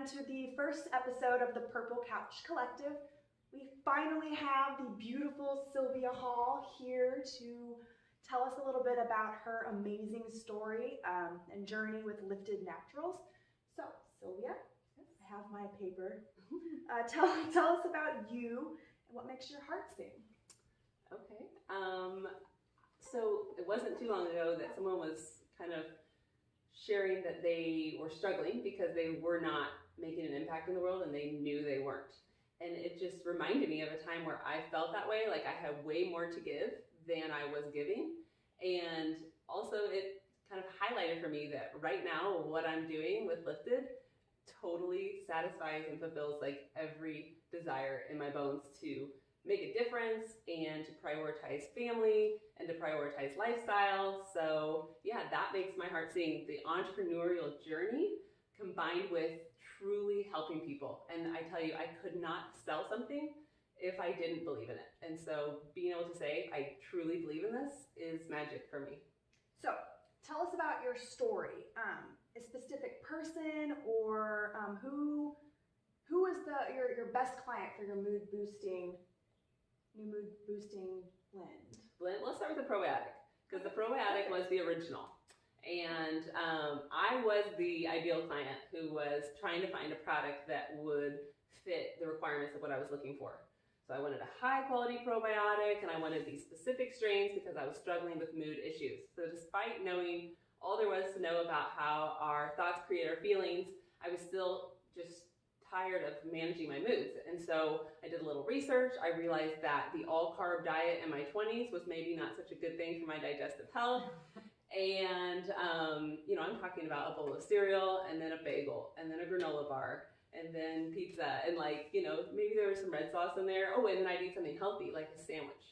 everyone, to the first episode of the Purple Couch Collective. We finally have the beautiful Sylvia Hall here to tell us a little bit about her amazing story and journey with Lifted Naturals. So, Sylvia, I have my paper. Tell us about you and what makes your heart sing. Okay. So it wasn't too long ago that someone was kind of sharing that they were struggling because they were not making an impact in the world and they knew they weren't. And it just reminded me of a time where I felt that way, like I had way more to give than I was giving. And also it kind of highlighted for me that right now what I'm doing with Lifted totally satisfies and fulfills like every desire in my bones to make a difference and to prioritize family and to prioritize lifestyle. So yeah, that makes my heart sing. The entrepreneurial journey combined with truly helping people. And I tell you, I could not sell something if I didn't believe in it. And so being able to say, I truly believe in this is magic for me. So tell us about your story. A specific person or who is your best client for your mood boosting blend? Let's start with the probiotic, because the probiotic was the original. And I was the ideal client who was trying to find a product that would fit the requirements of what I was looking for. So I wanted a high quality probiotic and I wanted these specific strains because I was struggling with mood issues. So despite knowing all there was to know about how our thoughts create our feelings, I was still just tired of managing my moods. And so I did a little research. I realized that the all-carb diet in my 20s was maybe not such a good thing for my digestive health. And, I'm talking about a bowl of cereal and then a bagel and then a granola bar and then pizza and maybe there was some red sauce in there. Oh, and then I'd eat something healthy like a sandwich.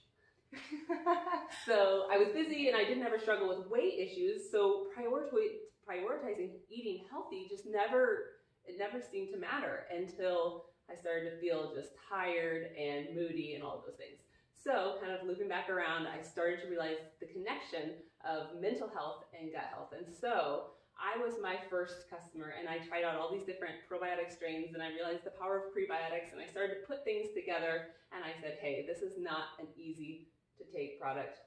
So I was busy and I didn't ever struggle with weight issues. So prioritizing eating healthy just never seemed to matter until I started to feel just tired and moody and all of those things. So kind of looping back around, I started to realize the connection of mental health and gut health. And so I was my first customer and I tried out all these different probiotic strains and I realized the power of prebiotics and I started to put things together and I said, hey, this is not an easy to take product.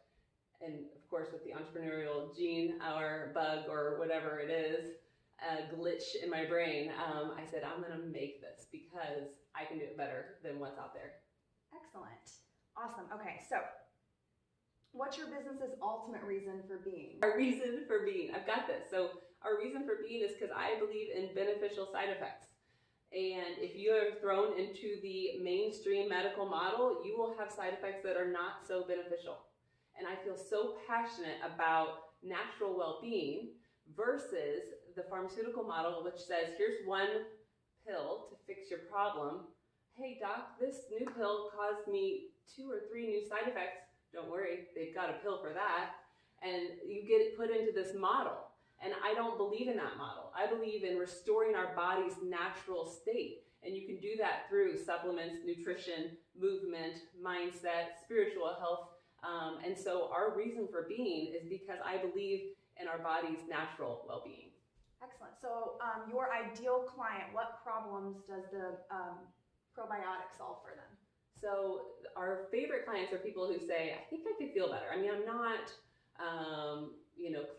And of course with the entrepreneurial gene or bug or whatever it is, a glitch in my brain, I said, I'm gonna make this because I can do it better than what's out there. Excellent. Awesome. Okay, so what's your business's ultimate reason for being? Our reason for being, I've got this. So our reason for being is because I believe in beneficial side effects. And if you are thrown into the mainstream medical model, you will have side effects that are not so beneficial. And I feel so passionate about natural well-being versus the pharmaceutical model, which says, here's one pill to fix your problem. Hey doc, this new pill caused me 2 or 3 new side effects. Don't worry, they've got a pill for that. And you get it put into this model. And I don't believe in that model. I believe in restoring our body's natural state. And you can do that through supplements, nutrition, movement, mindset, spiritual health. And so our reason for being is because I believe in our body's natural well-being. Excellent. So your ideal client, what problems does the probiotic solve for them? So our favorite clients are people who say, I think I could feel better. I mean, I'm not,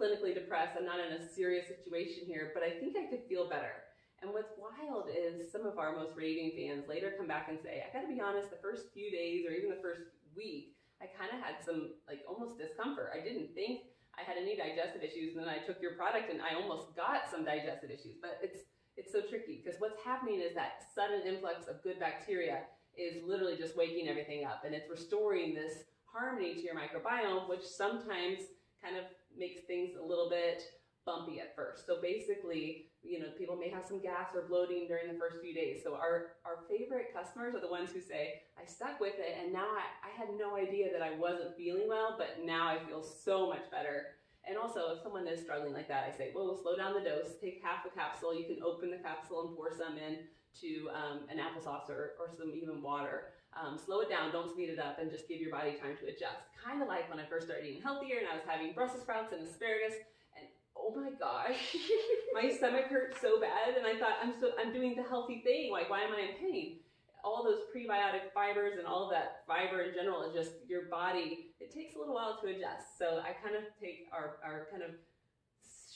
clinically depressed. I'm not in a serious situation here, but I think I could feel better. And what's wild is some of our most raving fans later come back and say, I gotta be honest, the first few days or even the first week, I kind of had some almost discomfort. I didn't think I had any digestive issues, and then I took your product and I almost got some digestive issues. But it's so tricky because what's happening is that sudden influx of good bacteria is literally just waking everything up, and it's restoring this harmony to your microbiome, which sometimes kind of makes things a little bit bumpy at first. So basically, people may have some gas or bloating during the first few days. So our favorite customers are the ones who say, I stuck with it and now I had no idea that I wasn't feeling well, but now I feel so much better. And also if someone is struggling like that, I say, well, slow down the dose, take half a capsule. You can open the capsule and pour some in to an applesauce or some even water. Slow it down, don't speed it up, and just give your body time to adjust. Kind of like when I first started eating healthier and I was having Brussels sprouts and asparagus, and oh my gosh, my stomach hurt so bad, and I thought, I'm doing the healthy thing. Like, why am I in pain? All those prebiotic fibers and all of that fiber in general is just your body. It takes a little while to adjust. So I kind of take our kind of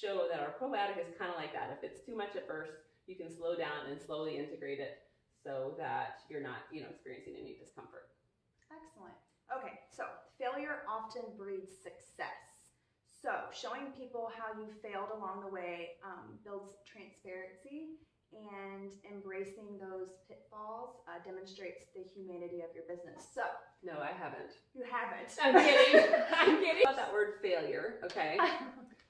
show that our probiotic is kind of like that. If it's too much at first, you can slow down and slowly integrate it so that you're not, experiencing any discomfort. Excellent. Okay, so failure often breeds success. So showing people how you failed along the way builds transparency, and embracing those pitfalls demonstrates the humanity of your business. So no, I haven't. You haven't. I'm kidding. I'm kidding about that word failure. Okay.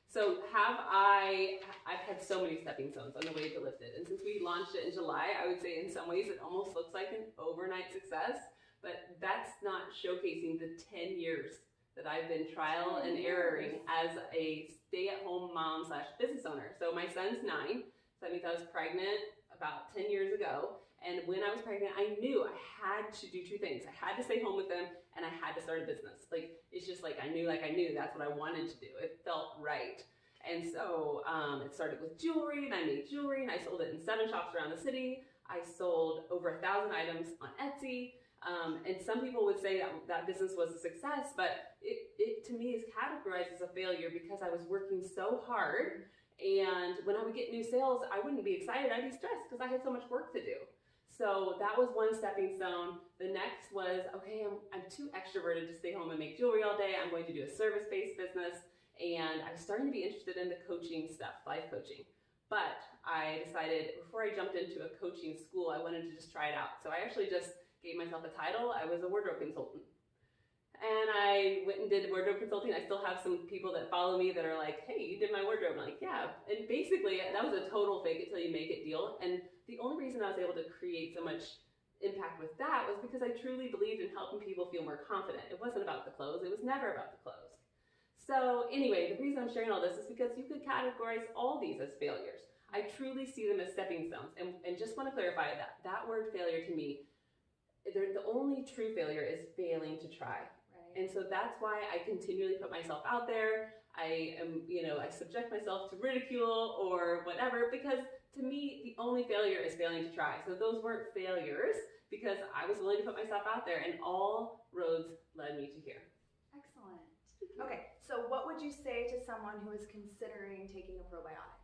So I've had so many stepping stones on the way to Lift It. And since we launched it in July, I would say in some ways it almost looks like an overnight success, but that's not showcasing the 10 years that I've been trial and erroring as a stay-at-home mom / business owner. So my son's 9, so that means I was pregnant about 10 years ago. And when I was pregnant, I knew I had to do 2 things. I had to stay home with them, and I had to start a business. It's just I knew that's what I wanted to do. It felt right. And so it started with jewelry, and I made jewelry, and I sold it in 7 shops around the city. I sold over 1,000 items on Etsy. And some people would say that business was a success, but it to me is categorized as a failure because I was working so hard, and when I would get new sales, I wouldn't be excited. I'd be stressed because I had so much work to do. So that was one stepping stone. The next was, okay, I'm too extroverted to stay home and make jewelry all day. I'm going to do a service-based business. And I was starting to be interested in the coaching stuff, life coaching. But I decided before I jumped into a coaching school, I wanted to just try it out. So I actually just gave myself a title. I was a wardrobe consultant. And I went and did wardrobe consulting. I still have some people that follow me that are like, hey, you did my wardrobe. I'm like, yeah. And basically, that was a total fake it till you make it deal. And the only reason I was able to create so much impact with that was because I truly believed in helping people feel more confident. It wasn't about the clothes. It was never about the clothes. So anyway, the reason I'm sharing all this is because you could categorize all these as failures. I truly see them as stepping stones. And just want to clarify that word failure to me, the only true failure is failing to try. And so that's why I continually put myself out there. I am, I subject myself to ridicule or whatever, because to me, the only failure is failing to try. So those weren't failures because I was willing to put myself out there, and all roads led me to here. Excellent. Okay, so what would you say to someone who is considering taking a probiotic?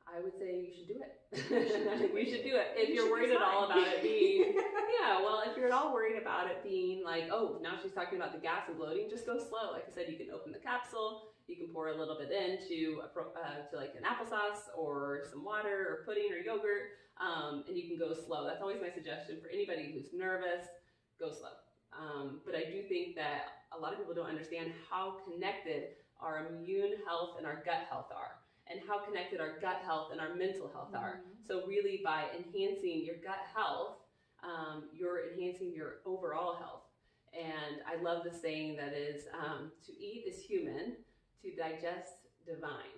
I would say you should do it. You should do it. If you're worried at all about it being, if you're at all worried about it being like, oh, now she's talking about the gas and bloating, just go slow. Like I said, you can open the capsule, you can pour a little bit into to like an applesauce or some water or pudding or yogurt, and you can go slow. That's always my suggestion for anybody who's nervous, go slow. But I do think that a lot of people don't understand how connected our immune health and our gut health are, and how connected our gut health and our mental health are. So really by enhancing your gut health, you're enhancing your overall health. And I love the saying that is, to eat is human, to digest divine.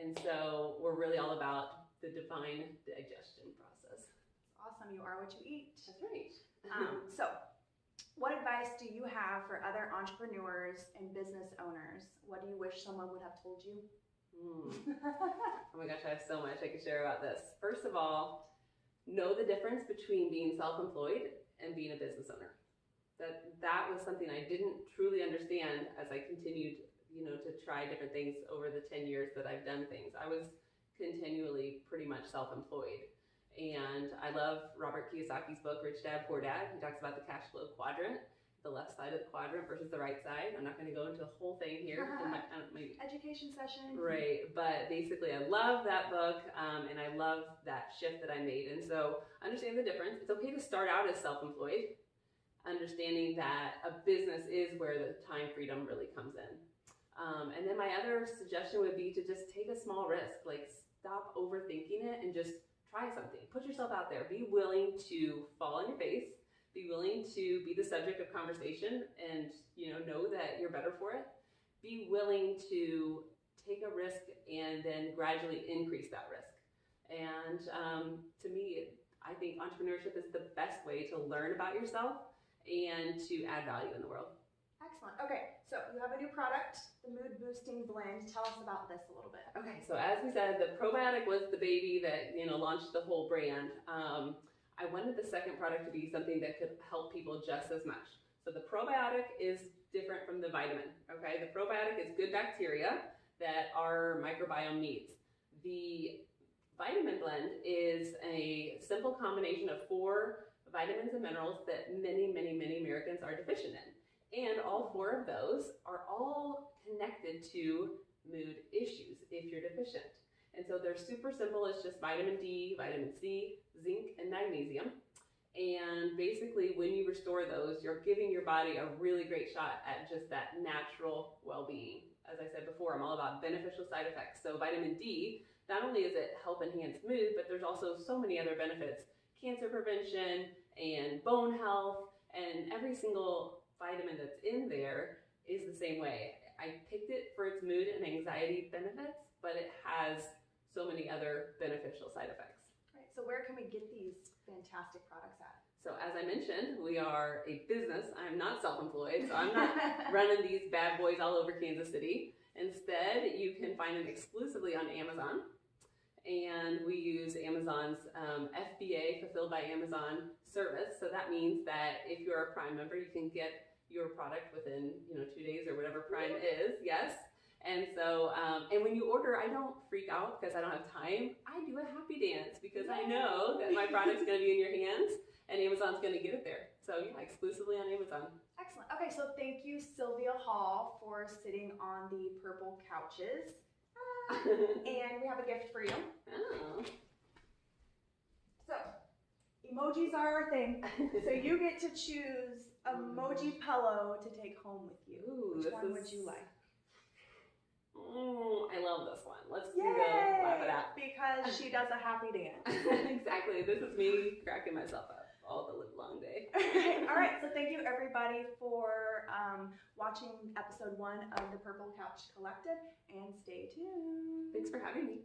And so we're really all about the divine digestion process. Awesome, you are what you eat. That's right. So what advice do you have for other entrepreneurs and business owners? What do you wish someone would have told you? Oh my gosh, I have so much I could share about this. First of all, know the difference between being self-employed and being a business owner. That was something I didn't truly understand as I continued, to try different things over the 10 years that I've done things. I was continually pretty much self-employed. And I love Robert Kiyosaki's book, Rich Dad, Poor Dad. He talks about the cash flow quadrant, the left side of the quadrant versus the right side. I'm not going to go into a whole thing here. Education session. Right, but basically I love that book, and I love that shift that I made. And so understand the difference. It's okay to start out as self-employed, understanding that a business is where the time freedom really comes in. And then my other suggestion would be to just take a small risk, like stop overthinking it and just try something. Put yourself out there. Be willing to fall on your face. Be willing to be the subject of conversation and, know that you're better for it. Be willing to take a risk and then gradually increase that risk. And to me, I think entrepreneurship is the best way to learn about yourself and to add value in the world. Excellent. Okay, so you have a new product, the Mood Boosting Blend. Tell us about this a little bit. Okay, so as we said, the probiotic was the baby that, you know, launched the whole brand. I wanted the second product to be something that could help people just as much. So the probiotic is different from the vitamin, okay? The probiotic is good bacteria that our microbiome needs. The vitamin blend is a simple combination of 4 vitamins and minerals that many Americans are deficient in. And all 4 of those are all connected to mood issues if you're deficient. And so they're super simple. It's just vitamin D, vitamin C, zinc, and magnesium. And basically when you restore those, you're giving your body a really great shot at just that natural well-being. As I said before, I'm all about beneficial side effects. So vitamin D, not only is it help enhance mood, but there's also so many other benefits. Cancer prevention and bone health, and every single vitamin that's in there is the same way. I picked it for its mood and anxiety benefits, but it has so many other beneficial side effects. Right, so where can we get these fantastic products at? So as I mentioned, we are a business. I'm not self-employed, so I'm not running these bad boys all over Kansas City. Instead, you can find them exclusively on Amazon. And we use Amazon's FBA, Fulfilled by Amazon service. So that means that if you're a Prime member, you can get your product within 2 days or whatever Prime is. Yes. And so, and when you order, I don't freak out because I don't have time. I do a happy dance because I know that my product's going to be in your hands and Amazon's going to get it there. So yeah, exclusively on Amazon. Excellent. Okay, so thank you, Sylvia Hall, for sitting on the purple couches. And we have a gift for you. Oh. So, emojis are our thing. So you get to choose emoji pillow to take home with you. Ooh, Which one would you like? I love this one. Let's do the laugh it out. Because she does a happy dance. Exactly. This is me cracking myself up all the long day. All right. So thank you everybody for watching episode 1 of the Purple Couch Collective, and stay tuned. Thanks for having me.